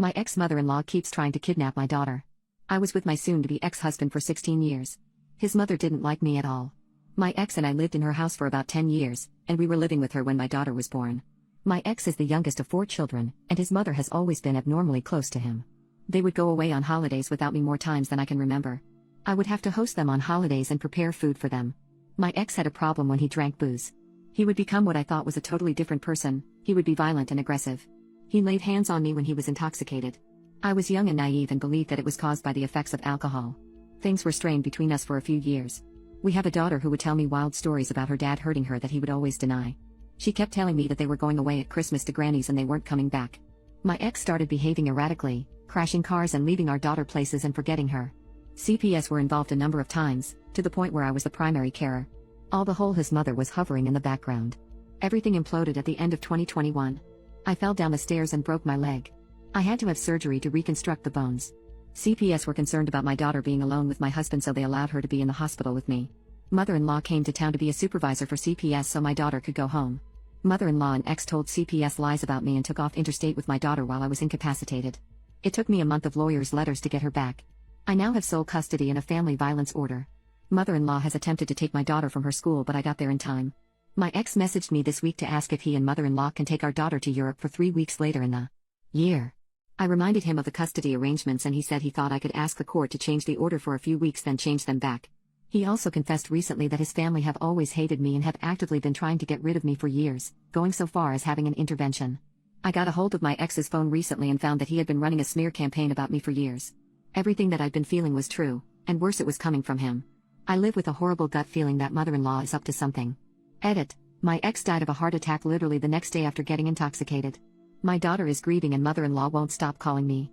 My ex-mother-in-law keeps trying to kidnap my daughter. I was with my soon-to-be ex-husband for 16 years. His mother didn't like me at all. My ex and I lived in her house for about 10 years, and we were living with her when my daughter was born. My ex is the youngest of 4 children, and his mother has always been abnormally close to him. They would go away on holidays without me more times than I can remember. I would have to host them on holidays and prepare food for them. My ex had a problem when he drank booze. He would become what I thought was a totally different person. He would be violent and aggressive. He laid hands on me when he was intoxicated. I was young and naive and believed that it was caused by the effects of alcohol. Things were strained between us for a few years. We have a daughter who would tell me wild stories about her dad hurting her that he would always deny. She kept telling me that they were going away at Christmas to Granny's and they weren't coming back. My ex started behaving erratically, crashing cars and leaving our daughter places and forgetting her. CPS were involved a number of times, to the point where I was the primary carer. All the whole his mother was hovering in the background. Everything imploded at the end of 2021. I fell down the stairs and broke my leg. I had to have surgery to reconstruct the bones. CPS were concerned about my daughter being alone with my husband, so they allowed her to be in the hospital with me. Mother-in-law came to town to be a supervisor for CPS so my daughter could go home. Mother-in-law and ex told CPS lies about me and took off interstate with my daughter while I was incapacitated. It took me a month of lawyers' letters to get her back. I now have sole custody and a family violence order. Mother-in-law has attempted to take my daughter from her school, but I got there in time. My ex messaged me this week to ask if he and mother-in-law can take our daughter to Europe for 3 weeks later in the year. I reminded him of the custody arrangements and he said he thought I could ask the court to change the order for a few weeks then change them back. He also confessed recently that his family have always hated me and have actively been trying to get rid of me for years, going so far as having an intervention. I got a hold of my ex's phone recently and found that he had been running a smear campaign about me for years. Everything that I'd been feeling was true, and worse, it was coming from him. I live with a horrible gut feeling that mother-in-law is up to something. Edit. My ex died of a heart attack literally the next day after getting intoxicated. My daughter is grieving and mother-in-law won't stop calling me.